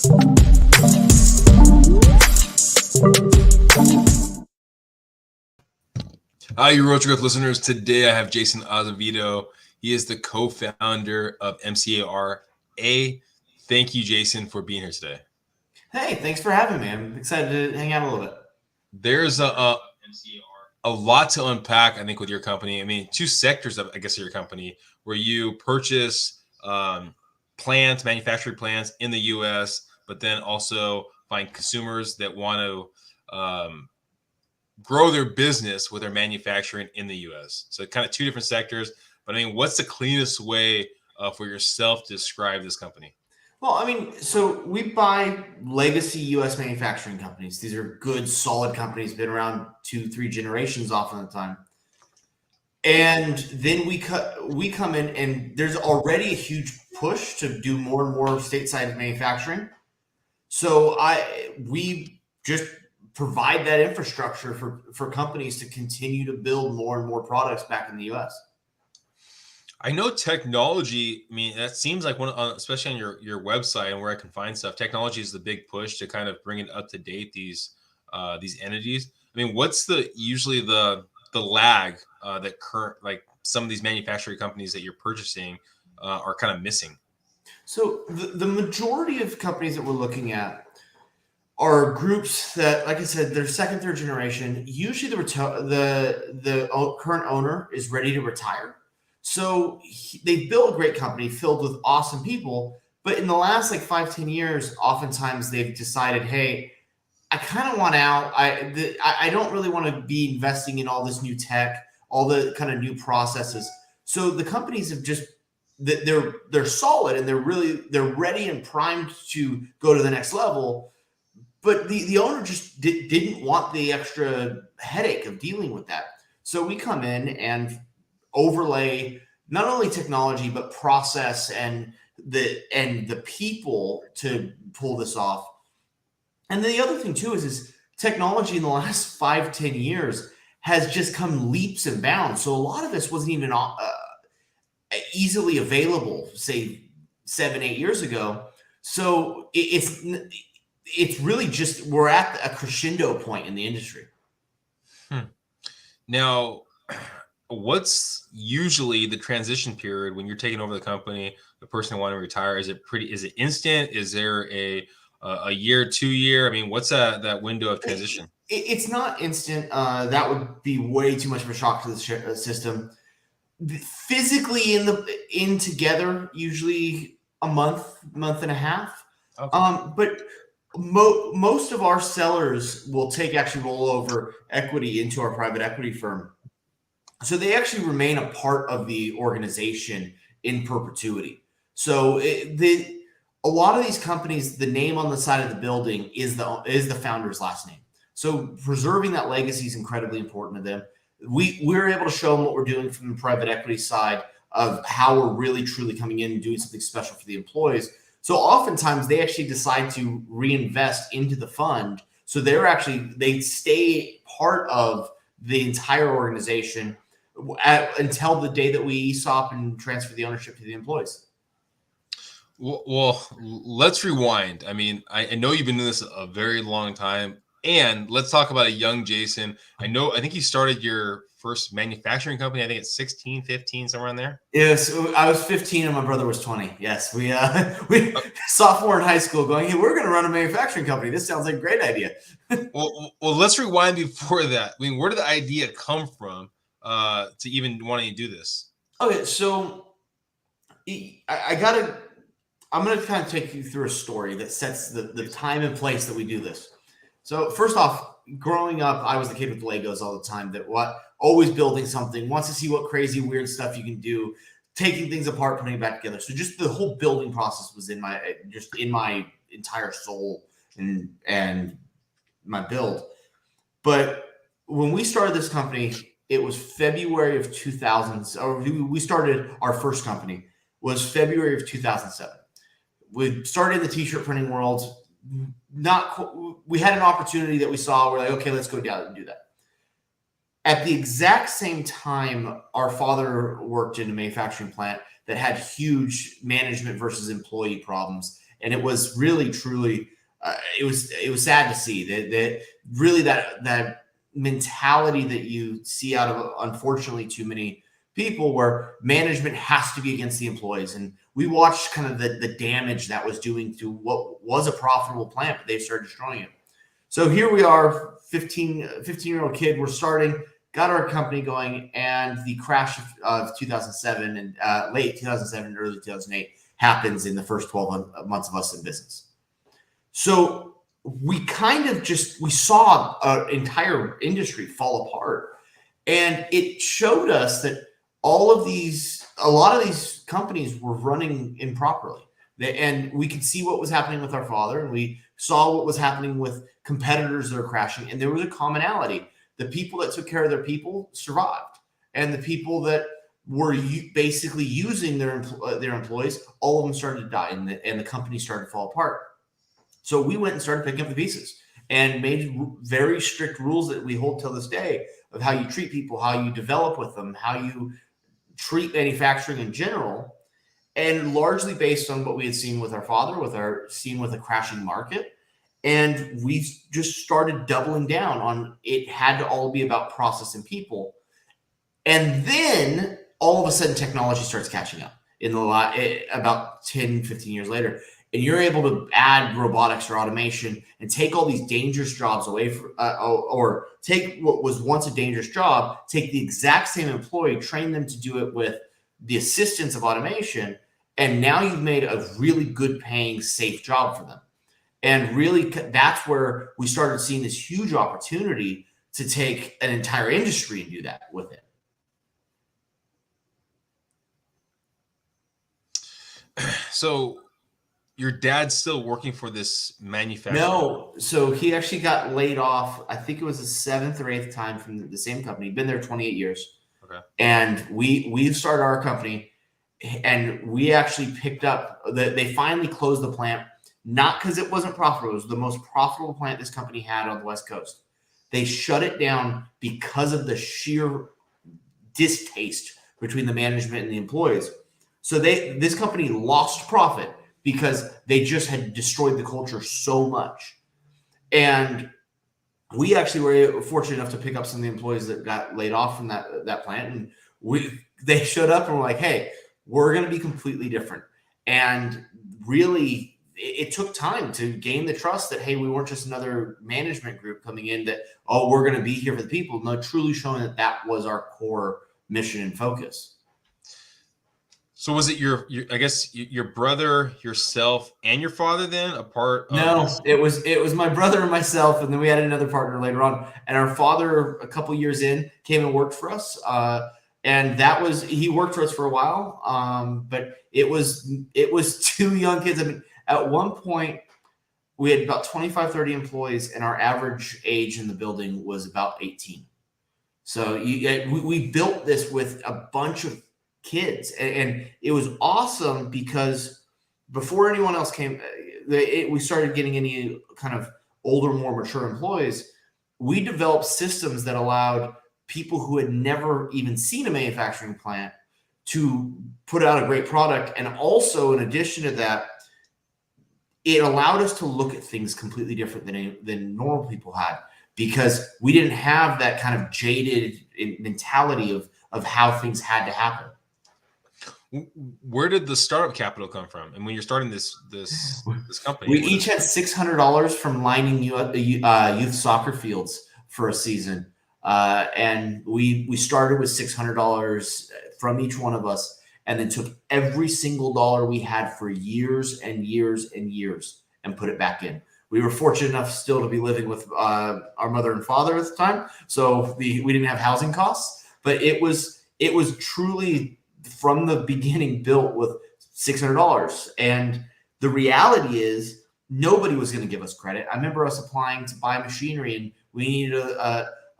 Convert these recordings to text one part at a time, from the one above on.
Hi, you Roach Growth listeners. Today I have Jason Azevedo. He is the co-founder of MCRA. Thank you, Jason, for being here today. Hey, thanks for having me. I'm excited to hang out a little bit. There's a lot to unpack, I think, with your company. I mean, two sectors of, I guess, of your company where you purchase manufacturing plants in the U.S., but then also find consumers that want to grow their business with their manufacturing in the U.S. So kind of two different sectors. But I mean, what's the cleanest way for yourself to describe this company? Well, I mean, so we buy legacy U.S. manufacturing companies. These are good, solid companies, been around 2-3 generations often the time. And then we come in, and there's already a huge push to do more and more stateside manufacturing. So we just provide that infrastructure for companies to continue to build more and more products back in the U.S. I know technology. I mean, that seems like one, especially on your website and where I can find stuff. Technology is the big push to kind of bring it up to date. These entities. I mean, what's usually the lag that some of these manufacturing companies that you're purchasing are kind of missing? So the majority of companies that we're looking at are groups that, like I said, they're second, third generation. Usually the current owner is ready to retire. So they built a great company filled with awesome people. But in the last 5-10 years, oftentimes they've decided, hey, I kind of want out. I don't really want to be investing in all this new tech, all the kind of new processes. So the companies have just they're solid and they're ready and primed to go to the next level. But the owner just didn't want the extra headache of dealing with that. So we come in and overlay not only technology but process and the people to pull this off. And the other thing too is technology in the last 5-10 years has just come leaps and bounds. So a lot of this wasn't even easily available, say 7-8 years ago. So it's really just we're at a crescendo point in the industry. Now, what's usually the transition period when you're taking over the company, the person wanting to retire? Is it instant? Is there a year, 2 year? I mean, what's that window of transition? It's not instant. That would be way too much of a shock to the system. Physically in together, usually a month and a half. Okay. But most of our sellers will actually roll over equity into our private equity firm. So they actually remain a part of the organization in perpetuity. So a lot of these companies, the name on the side of the building is the founder's last name. So preserving that legacy is incredibly important to them. We're able to show them what we're doing from the private equity side of how we're really truly coming in and doing something special for the employees. So oftentimes they actually decide to reinvest into the fund. So they stay part of the entire organization until the day that we ESOP and transfer the ownership to the employees. Well, let's rewind. I mean, I know you've been doing this a very long time, and let's talk about a young Jason. I think you started your first manufacturing company. I think it's 16, 15, somewhere in there. Yes, I was 15 and my brother was 20. Yes, we sophomore in high school, going, hey, we're going to run a manufacturing company. This sounds like a great idea. well, let's rewind before that. I mean, where did the idea come from to even wanting to do this? Okay, so I'm going to kind of take you through a story that sets the time and place that we do this. So first off, growing up, I was the kid with Legos all the time always building something, wants to see what crazy, weird stuff you can do, taking things apart, putting it back together. So just the whole building process was in my entire soul and my build. But when we started this company, it was February of 2000. Or we started our first company was February of 2007. We started in the t-shirt printing world. We had an opportunity that we saw. We're like, okay, let's go down and do that. At the exact same time, our father worked in a manufacturing plant that had huge management versus employee problems. And it was really, truly, it was sad to see that mentality that you see out of, unfortunately, too many people, where management has to be against the employees. And we watched kind of the damage that was doing to what was a profitable plant, but they started destroying it. So here we are, 15-year-old kid. We're got our company going, and the crash of 2007 and late 2007, early 2008 happens in the first 12 months of us in business. So we kind of we saw an entire industry fall apart, and it showed us that a lot of these companies were running improperly. And we could see what was happening with our father, and we saw what was happening with competitors that are crashing. And there was a commonality. The people that took care of their people survived, and the people that were basically using their employees, all of them started to die, and the company started to fall apart. So we went and started picking up the pieces and made very strict rules that we hold till this day of how you treat people, how you develop with them, how you treat manufacturing in general, and largely based on what we had seen with our father, with a crashing market. And we just started doubling down on it. Had to all be about process and people. And then all of a sudden technology starts catching up about 10, 15 years later. And you're able to add robotics or automation and take all these dangerous jobs away or take what was once a dangerous job, take the exact same employee, train them to do it with the assistance of automation. And now you've made a really good paying, safe job for them. And really, that's where we started seeing this huge opportunity to take an entire industry and do that with it. So your dad's still working for this manufacturer? No. So he actually got laid off. I think it was the 7th or 8th time from the same company. Been there 28 years. Okay. And we've started our company, and we actually picked up they finally closed the plant. Not because it wasn't profitable. It was the most profitable plant this company had on the West Coast. They shut it down because of the sheer distaste between the management and the employees. So this company lost profit because they just had destroyed the culture so much. And we actually were fortunate enough to pick up some of the employees that got laid off from that plant. And they showed up and were like, hey, we're going to be completely different. And really, it took time to gain the trust that, hey, we weren't just another management group coming in that, oh, we're going to be here for the people. No, truly showing that was our core mission and focus. So was it I guess your brother, yourself, and your father then a part of No, this? It was my brother and myself, and then we had another partner later on. And our father, a couple years in, came and worked for us. And he worked for us for a while. But it was 2 young kids. I mean, at one point, we had about 25, 30 employees, and our average age in the building was about 18. So we built this with a bunch of kids, and it was awesome because before anyone else came, we started getting any kind of older, more mature employees. We developed systems that allowed people who had never even seen a manufacturing plant to put out a great product. And also, in addition to that, it allowed us to look at things completely different than normal people had, because we didn't have that kind of jaded mentality of how things had to happen. Where did the startup capital come from? And when you're starting this company, we each had $600 from lining youth soccer fields for a season, and we started with $600 from each one of us, and then took every single dollar we had for years and years and years and put it back in. We were fortunate enough still to be living with our mother and father at the time, so we didn't have housing costs. But it was truly from the beginning built with $600. And the reality is nobody was going to give us credit. I remember us applying to buy machinery, and we needed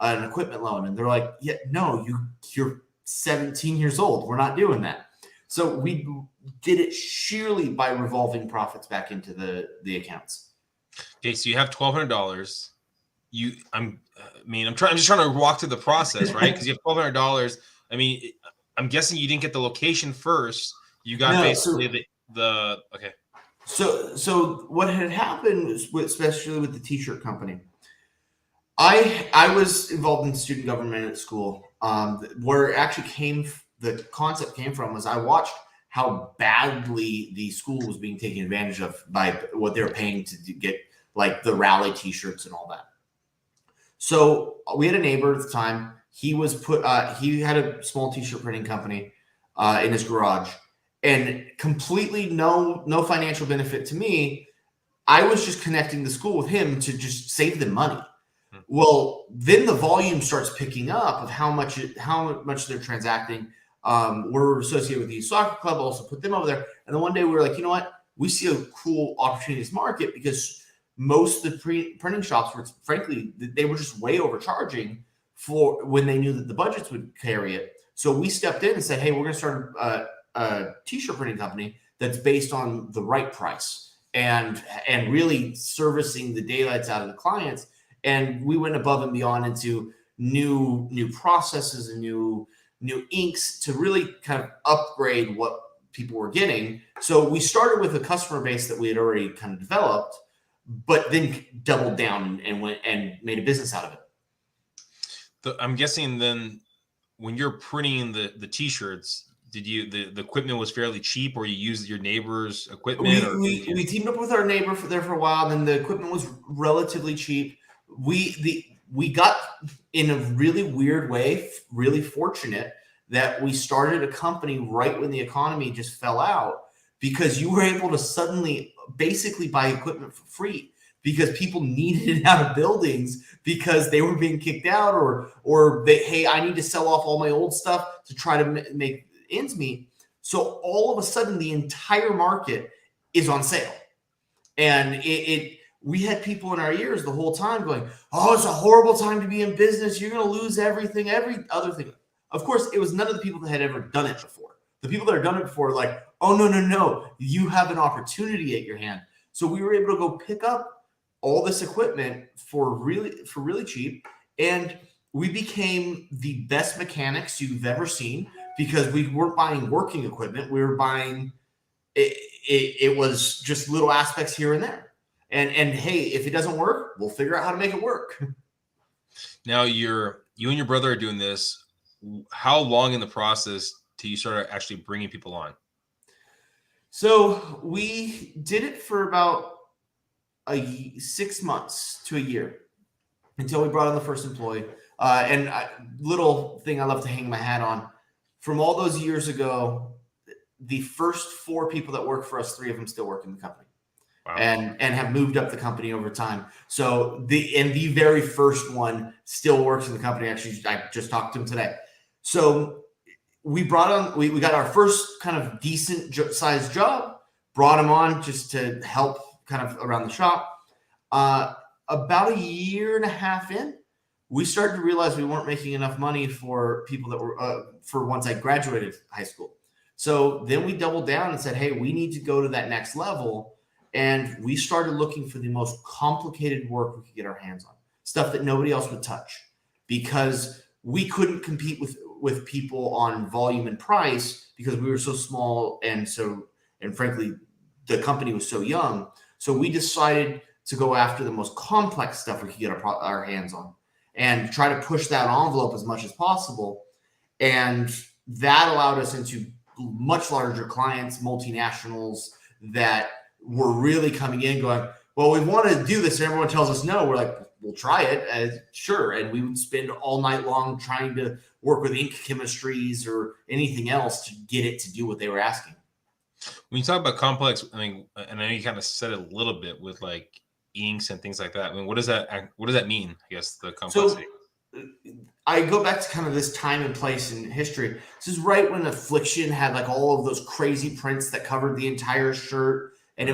an equipment loan, and they're like, "Yeah, no, you're 17 years old. We're not doing that." So we did it sheerly by revolving profits back into the accounts. Okay, so you have $1,200. I'm just trying to walk through the process, right? Because you have $1,200. I mean, I'm guessing you didn't get the location first. You got basically the okay. So what had happened was, especially with the t-shirt company, I was involved in student government at school. Where it actually the concept came from was I watched how badly the school was being taken advantage of by what they were paying to get like the rally t-shirts and all that. So we had a neighbor at the time. He had a small t-shirt printing company in his garage, and completely no financial benefit to me. I was just connecting the school with him to just save them money. Well, then the volume starts picking up of how much they're transacting. We're associated with the soccer club, also put them over there. And then one day we were like, you know what? We see a cool opportunity in this market because most of the printing shops were, frankly, they were just way overcharging for when they knew that the budgets would carry it. So we stepped in and said, hey, we're going to start a t-shirt printing company that's based on the right price and really servicing the daylights out of the clients. And we went above and beyond into new processes and new inks to really kind of upgrade what people were getting. So we started with a customer base that we had already kind of developed, but then doubled down and went and made a business out of it. I'm guessing then when you're printing the t-shirts, did you the equipment was fairly cheap, or you used your neighbor's equipment? We teamed up with our neighbor for a while, and the equipment was relatively cheap. We got, in a really weird way, really fortunate that we started a company right when the economy just fell out, because you were able to suddenly basically buy equipment for free because people needed it out of buildings because they were being kicked out, or hey, I need to sell off all my old stuff to try to make ends meet. So all of a sudden the entire market is on sale. And we had people in our ears the whole time going, oh, it's a horrible time to be in business. You're going to lose everything, every other thing. Of course, it was none of the people that had ever done it before. The people that had done it before were like, oh, no, you have an opportunity at your hand. So we were able to go pick up all this equipment for really cheap. And we became the best mechanics you've ever seen, because we weren't buying working equipment. We were buying, it was just little aspects here and there. And hey, if it doesn't work, we'll figure out how to make it work. Now you and your brother are doing this. How long in the process till you start actually bringing people on? So we did it for about 6 months to a year until we brought on the first employee. Little thing I love to hang my hat on. From all those years ago, the first 4 people that work for us, 3 of them still work in the company. Wow. And have moved up the company over time. So the very first one still works in the company. Actually, I just talked to him today. So we brought on, we got our first kind of decent sized job, brought him on just to help kind of around the shop. About a year and a half in, we started to realize we weren't making enough money for people that were for once I graduated high school. So then we doubled down and said, hey, we need to go to that next level. And we started looking for the most complicated work we could get our hands on, stuff that nobody else would touch, because we couldn't compete with people on volume and price because we were so small and frankly, the company was so young. So we decided to go after the most complex stuff we could get our hands on and try to push that envelope as much as possible. And that allowed us into much larger clients, multinationals that were really coming in going, well, we want to do this and everyone tells us no. We're like, we'll try it. Sure. And we would spend all night long trying to work with ink chemistries or anything else to get it to do what they were asking. When you talk about complex, I mean, and I know you kind of said it a little bit with like inks and things like that. I mean, what does that mean? I guess the complexity. So I go back to kind of this time and place in history. This is right when Affliction had like all of those crazy prints that covered the entire shirt. And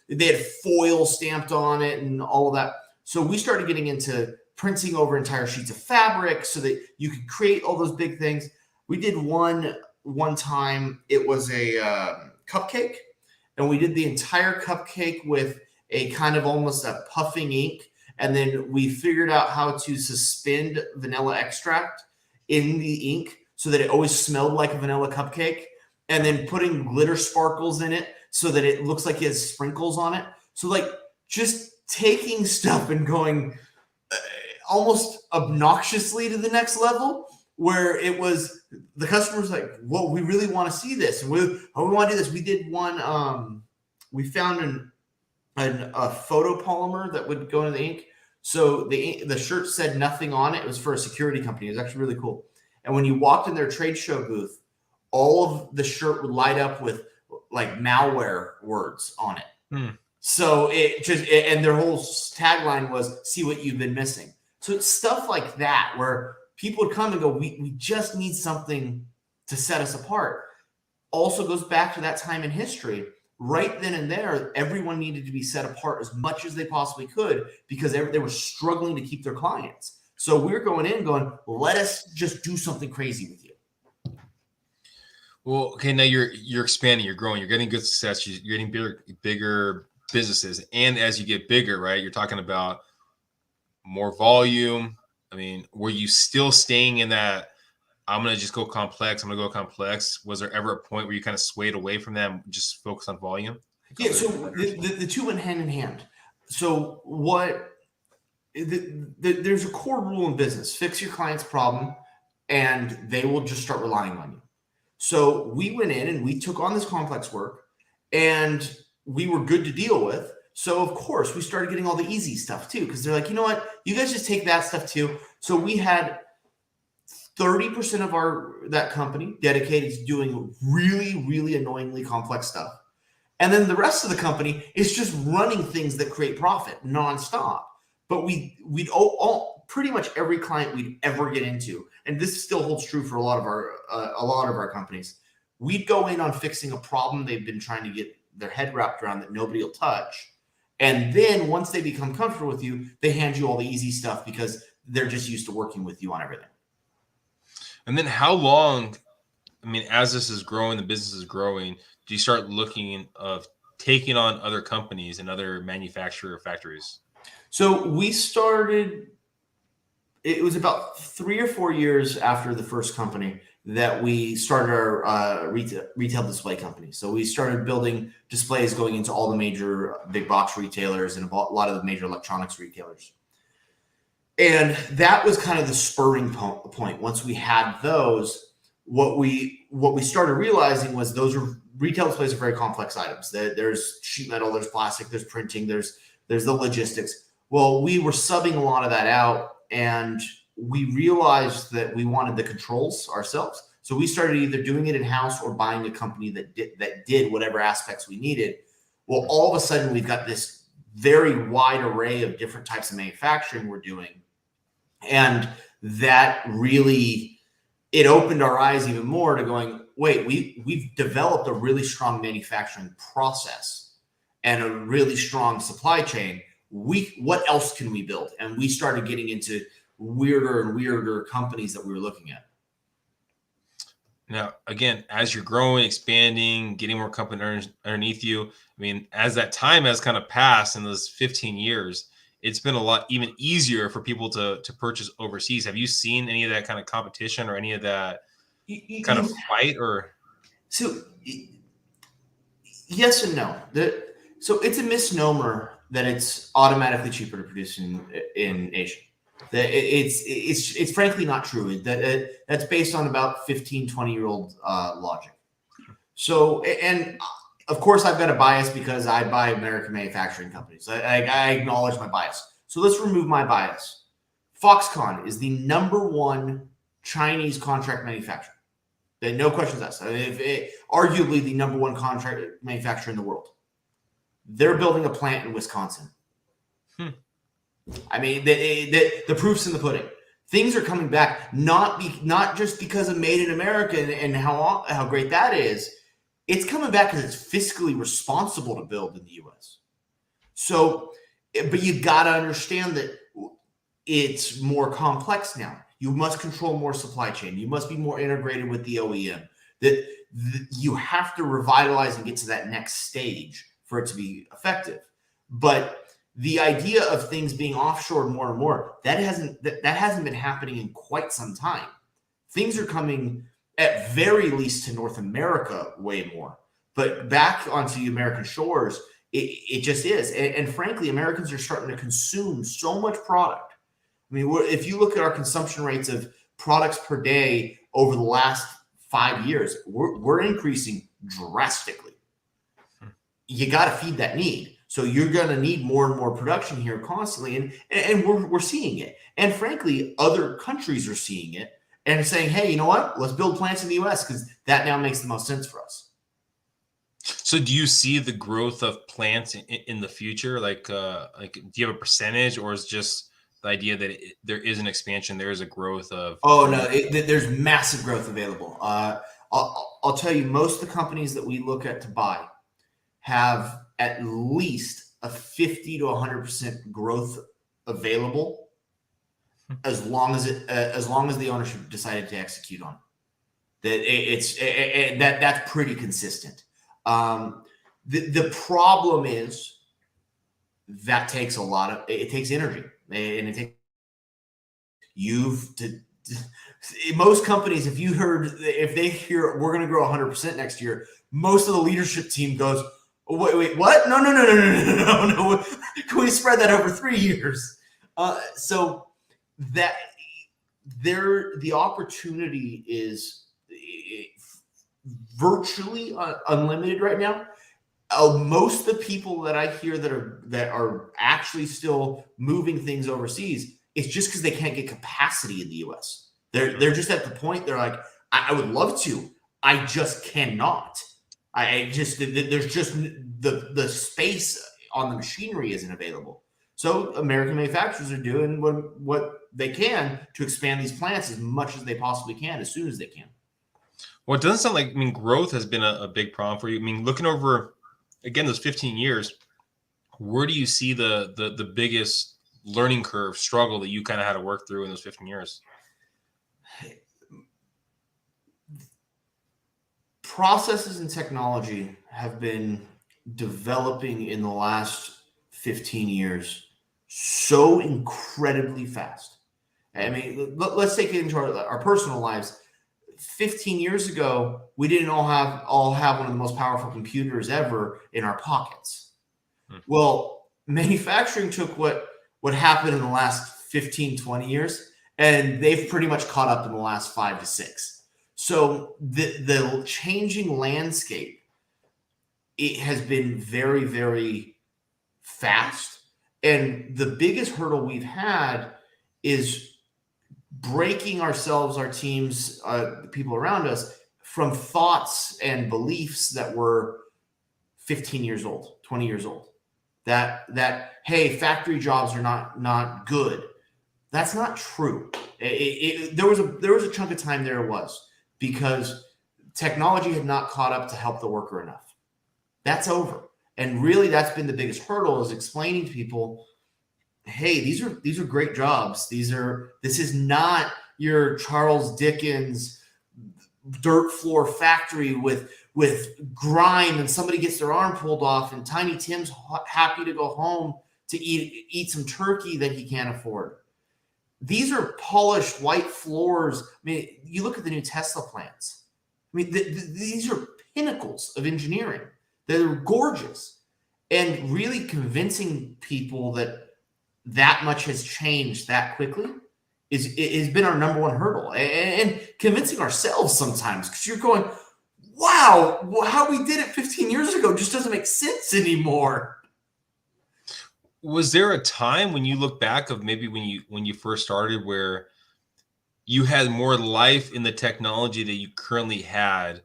they had foil stamped on it and all of that. So we started getting into printing over entire sheets of fabric so that you could create all those big things. We did one time. It was a cupcake, and we did the entire cupcake with a kind of almost a puffing ink. And then we figured out how to suspend vanilla extract in the ink so that it always smelled like a vanilla cupcake, and then putting glitter sparkles in it so that it looks like it has sprinkles on it. So like just taking stuff and going almost obnoxiously to the next level, where it was the customer's like, well, we really want to see this. And we want to do this. We did one, we found a photopolymer that would go into the ink. So the shirt said nothing on it. It was for a security company. It was actually really cool. And when you walked in their trade show booth, all of the shirt would light up with like malware words on it. So and their whole tagline was, see what you've been missing. So it's stuff like that where people would come and go, we just need something to set us apart. Also goes back to that time in history. Right then and there, everyone needed to be set apart as much as they possibly could because they were struggling to keep their clients. So we're going in going, let us just do something crazy with you. Well, okay, now you're expanding, you're growing, you're getting good success, you're getting bigger businesses. And as you get bigger, right, you're talking about more volume. I mean, were you still staying in that, I'm going to just go complex, Was there ever a point where you kind of swayed away from that and just focus on volume? Yeah, so the two went hand in hand. So there's a core rule in business: fix your client's problem and they will just start relying on you. So we went in and we took on this complex work and we were good to deal with. So of course we started getting all the easy stuff too, because they're like, you know what, you guys just take that stuff too. So we had 30% of that company dedicated to doing really, really annoyingly complex stuff. And then the rest of the company is just running things that create profit nonstop. But we'd pretty much every client we'd ever get into, and this still holds true for a lot of our companies, we'd go in on fixing a problem they've been trying to get their head wrapped around that nobody will touch. And then once they become comfortable with you, they hand you all the easy stuff because they're just used to working with you on everything. And then how long, I mean, as this is growing, the business is growing, do you start looking of taking on other companies and other manufacturer factories? So we started, it was about 3 or 4 years after the first company that we started our retail display company. So we started building displays going into all the major big box retailers and a lot of the major electronics retailers. And that was kind of the spurring point. Once we had those, what we started realizing was retail displays are very complex items. There's sheet metal, there's plastic, there's printing, there's the logistics. Well, we were subbing a lot of that out, and we realized that we wanted the controls ourselves. So we started either doing it in-house or buying a company that did whatever aspects we needed. Well, all of a sudden we've got this very wide array of different types of manufacturing we're doing. And that really, it opened our eyes even more to going, wait, we've developed a really strong manufacturing process and a really strong supply chain. What else can we build? And we started getting into weirder and weirder companies that we were looking at. Now, again, as you're growing, expanding, getting more companies underneath you, I mean, as that time has kind of passed in those 15 years, it's been a lot even easier for people to purchase overseas. Have you seen any of that kind of competition or any of that kind of fight? Or so yes and no. So it's a misnomer that it's automatically cheaper to produce in Asia. It's frankly not true. That's based on about 15, 20-year-old logic. So, and of course, I've got a bias because I buy American manufacturing companies. I acknowledge my bias. So let's remove my bias. Foxconn is the #1 Chinese contract manufacturer. No questions asked. Arguably the #1 contract manufacturer in the world. They're building a plant in Wisconsin. I mean, the proof's in the pudding. Things are coming back, not just because of Made in America and how great that is. It's coming back because it's fiscally responsible to build in the U.S. So, but you got to understand that it's more complex now. You must control more supply chain. You must be more integrated with the OEM. That you have to revitalize and get to that next stage for it to be effective. But the idea of things being offshore more and more, that hasn't been happening in quite some time. Things are coming at very least to North America way more. But back onto the American shores, it just is. And frankly, Americans are starting to consume so much product. I mean, if you look at our consumption rates of products per day over the last 5 years, we're increasing drastically. You got to feed that need. So you're going to need more and more production here constantly. And we're seeing it. And frankly, other countries are seeing it and saying, hey, you know what? Let's build plants in the US because that now makes the most sense for us. So do you see the growth of plants in the future? Like do you have a percentage, or is just the idea that there is an expansion, there is a growth of? Oh, no, there's massive growth available. I'll tell you, most of the companies that we look at to buy have at least a 50 to 100% growth available as long as the ownership decided to execute on it. That's pretty consistent. The problem is that takes it takes energy, and it takes most companies, if they hear we're going to grow 100% next year, most of the leadership team goes, wait, what? No. Can we spread that over 3 years? So that the opportunity is virtually unlimited right now. Most of the people that I hear that are actually still moving things overseas, it's just because they can't get capacity in the US. They're just at the point they're like, I would love to, I just cannot. There's just the space on the machinery isn't available. So American manufacturers are doing what they can to expand these plants as much as they possibly can, as soon as they can. Well, it doesn't sound like, growth has been a big problem for you. Looking over, again, those 15 years, where do you see the biggest learning curve struggle that you kind of had to work through in those 15 years? Processes and technology have been developing in the last 15 years so incredibly fast. I mean, let's take it into our personal lives. 15 years ago, we didn't all have one of the most powerful computers ever in our pockets. Well, manufacturing took what happened in the last 15, 20 years, and they've pretty much caught up in the last 5 to 6. So the changing landscape, it has been very, very fast. And the biggest hurdle we've had is breaking ourselves, our teams, the people around us, from thoughts and beliefs that were 15 years old, 20 years old. That hey, factory jobs are not good. That's not true. There was a chunk of time there it was, because technology had not caught up to help the worker enough. That's over. And really, that's been the biggest hurdle, is explaining to people, hey, these are great jobs. This is not your Charles Dickens dirt floor factory with grime and somebody gets their arm pulled off and Tiny Tim's happy to go home to eat some turkey that he can't afford. These are polished white floors. I mean, you look at the new Tesla plants. I mean, these are pinnacles of engineering. They're gorgeous. And really convincing people that much has changed that quickly has been our number one hurdle. And convincing ourselves sometimes, because you're going, wow, how we did it 15 years ago just doesn't make sense anymore. Was there a time when you look back of maybe when you first started where you had more life in the technology that you currently had,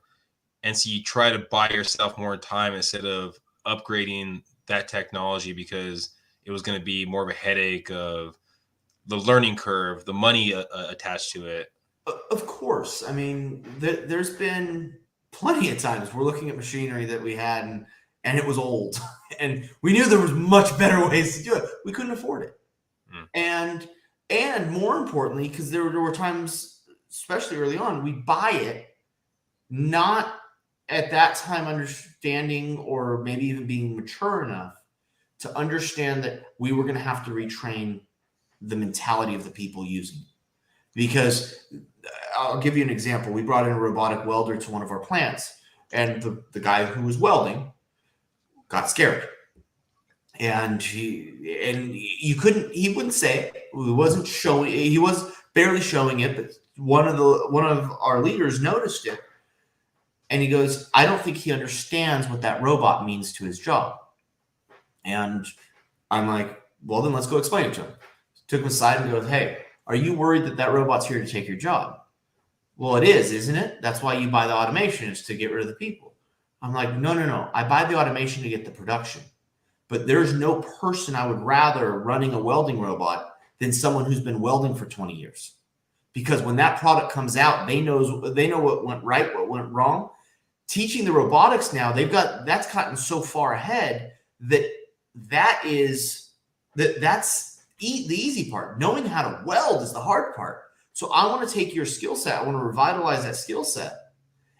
and so you try to buy yourself more time instead of upgrading that technology because it was going to be more of a headache of the learning curve, the money attached to it? Of course. I mean, there's been plenty of times we're looking at machinery that we had and it was old, and we knew there was much better ways to do it. We couldn't afford it. And more importantly, because there were times, especially early on, we buy it not at that time understanding, or maybe even being mature enough to understand that we were going to have to retrain the mentality of the people using it. Because I'll give you an example. We brought in a robotic welder to one of our plants. And the guy who was welding got scared. And he wouldn't say it. He wasn't showing, he was barely showing it, but one of our leaders noticed it. And he goes, I don't think he understands what that robot means to his job. And I'm like, well, then let's go explain it to him. Took him aside and goes, hey, are you worried that robot's here to take your job? Well, it is, isn't it? That's why you buy the automation, is to get rid of the people. I'm like, no. I buy the automation to get the production. But there's no person I would rather running a welding robot than someone who's been welding for 20 years. Because when that product comes out, they know what went right, what went wrong. Teaching the robotics now, that's gotten so far ahead that's the easy part. Knowing how to weld is the hard part. So I want to take your skill set. I want to revitalize that skill set.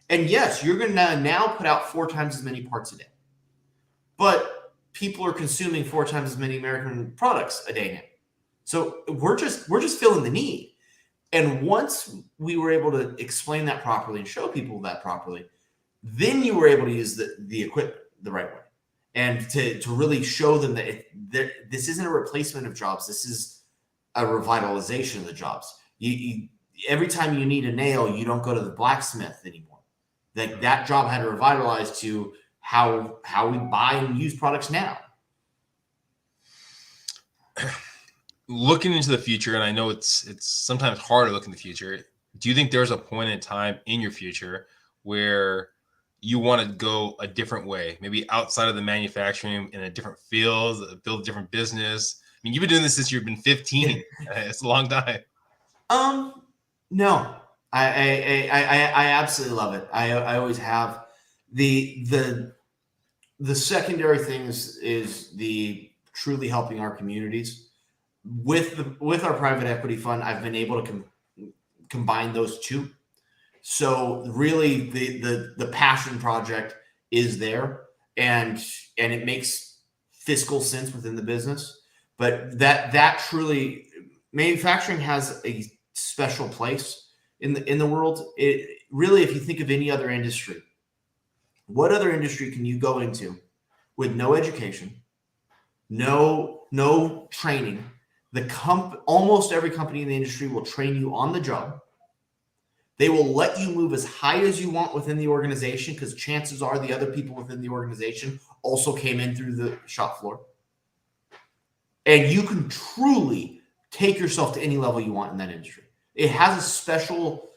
And yes, you're going to now put out 4 times as many parts a day. But people are consuming 4 times as many American products a day now. So we're just filling the need. And once we were able to explain that properly and show people that properly, then you were able to use the equipment the right way. And to really show them that this isn't a replacement of jobs. This is a revitalization of the jobs. Every time you need a nail, you don't go to the blacksmith anymore. That job had to revitalize to how we buy and use products now. Looking into the future, and I know it's sometimes hard to look in the future. Do you think there's a point in time in your future where you want to go a different way, maybe outside of the manufacturing, in a different field, build a different business? I mean, you've been doing this since you've been 15. It's a long time. No, I absolutely love it. I always have. The secondary thing is the truly helping our communities with our private equity fund. I've been able to combine those two. So really the passion project is there, and it makes fiscal sense within the business. But that truly, manufacturing has a special place in the world. It really, if you think of any other industry, what other industry can you go into with no education, no training? Almost every company in the industry will train you on the job. They will let you move as high as you want within the organization, because chances are the other people within the organization also came in through the shop floor. And you can truly take yourself to any level you want in that industry. It has a special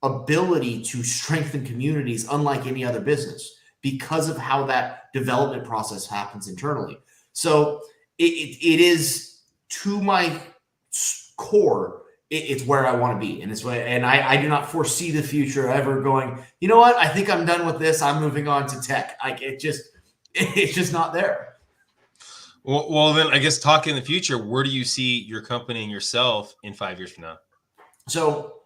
ability to strengthen communities unlike any other business, because of how that development process happens internally. So it is, to my core, it's where I want to be. And I do not foresee the future ever going, you know what? I think I'm done with this. I'm moving on to tech. It's just not there. Well, then I guess talking in the future, where do you see your company and yourself in 5 years from now? So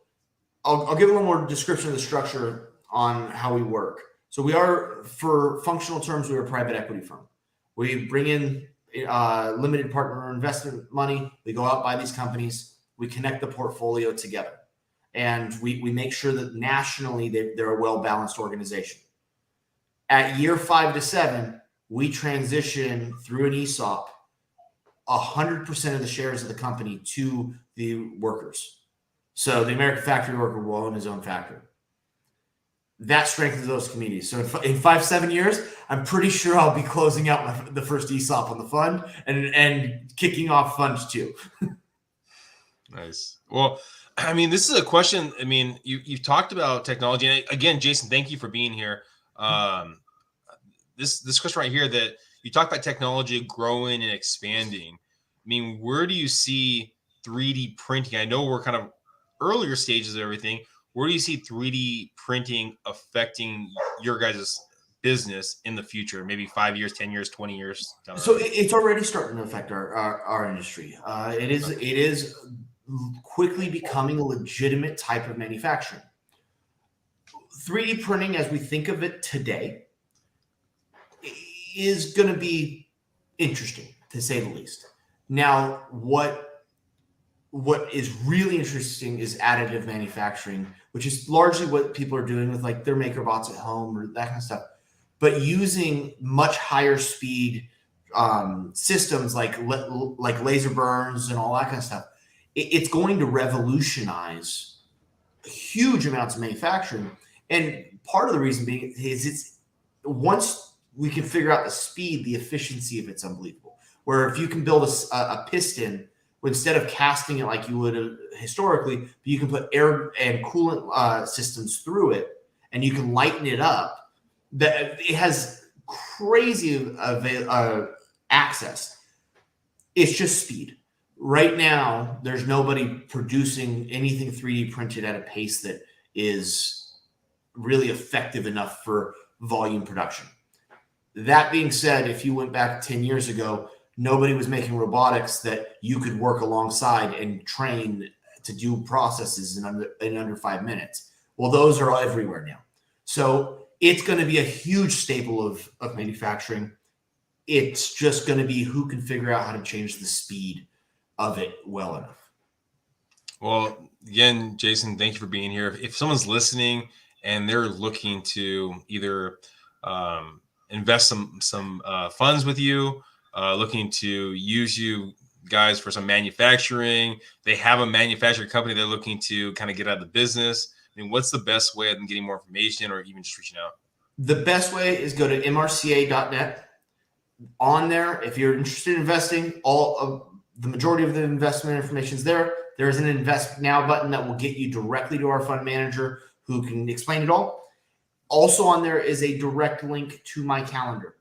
I'll give a little more description of the structure on how we work. So we are, for functional terms, we're a private equity firm. We bring in limited partner investment money. We go out, buy these companies. We connect the portfolio together. And we make sure that nationally they're a well-balanced organization. At year 5 to 7, we transition through an ESOP 100% of the shares of the company to the workers. So the American factory worker will own his own factory. That strengthens those communities. So in 5-7 years, I'm pretty sure I'll be closing out the first ESOP on the fund and kicking off fund 2. Nice. Well, I mean, this is a question. I mean, you've talked about technology, and again, Jason, thank you for being here. This question right here, that you talk about technology growing and expanding. I mean, where do you see 3D printing? I know we're kind of earlier stages of everything. Where do you see 3D printing affecting your guys' business in the future? Maybe 5 years, 10 years, 20 years down the road? It's already starting to affect our industry. It is quickly becoming a legitimate type of manufacturing. 3D printing, as we think of it today, is going to be interesting, to say the least. Now, what what is really interesting is additive manufacturing, which is largely what people are doing with like their maker bots at home or that kind of stuff, but using much higher speed systems like laser burns and all that kind of stuff. It's going to revolutionize huge amounts of manufacturing. And part of the reason being is it's once we can figure out the speed, the efficiency of it's unbelievable. Where if you can build a piston, instead of casting it like you would historically, you can put air and coolant systems through it, and you can lighten it up. That it has crazy access. It's just speed. Right now, there's nobody producing anything 3D printed at a pace that is really effective enough for volume production. That being said, if you went back 10 years ago, nobody was making robotics that you could work alongside and train to do processes in under 5 minutes. Well, those are everywhere now. So it's going to be a huge staple of manufacturing. It's just going to be who can figure out how to change the speed of it well enough. Well, again, Jason, thank you for being here. If someone's listening and they're looking to either invest some funds with you, looking to use you guys for some manufacturing, they have a manufacturing company they're looking to kind of get out of the business, I mean, what's the best way of them getting more information or even just reaching out? The best way is go to mrca.net. On there, if you're interested in investing, all of the majority of the investment information is there. There is an invest now button that will get you directly to our fund manager who can explain it all. Also on there is a direct link to my calendar.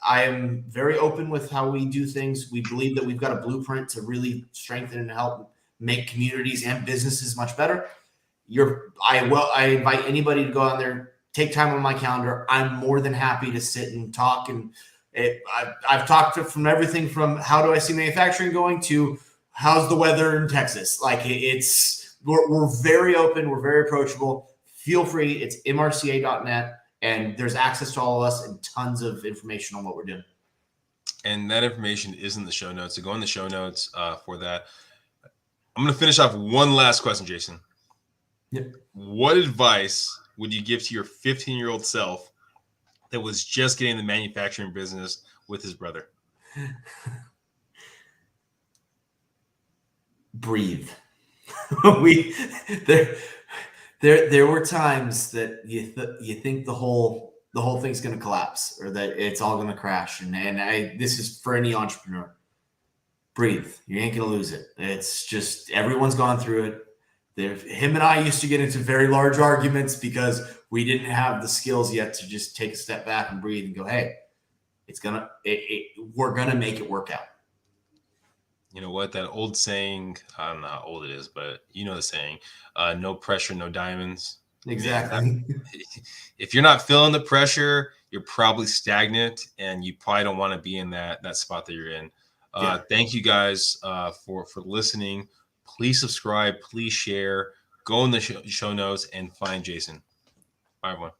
I am very open with how we do things. We believe that we've got a blueprint to really strengthen and help make communities and businesses much better. I invite anybody to go on there, take time on my calendar. I'm more than happy to sit and talk. And I've talked from everything from how do I see manufacturing going to how's the weather in Texas. Like we're very open. We're very approachable. Feel free. It's mrca.net. And there's access to all of us and tons of information on what we're doing. And that information is in the show notes. So go in the show notes for that. I'm going to finish off one last question, Jason. Yep. What advice would you give to your 15-year-old self that was just getting in the manufacturing business with his brother? Breathe. There were times that you think the whole thing's going to collapse or that it's all going to crash. And this is for any entrepreneur. Breathe. You ain't going to lose it. It's just everyone's gone through it. Him and I used to get into very large arguments because we didn't have the skills yet to just take a step back and breathe and go, hey, we're going to make it work out. You know what? That old saying, I don't know how old it is, but you know the saying, no pressure, no diamonds. Exactly. If you're not feeling the pressure, you're probably stagnant and you probably don't want to be in that spot that you're in. Thank you guys for listening. Please subscribe. Please share. Go in the show notes and find Jason. Bye, everyone.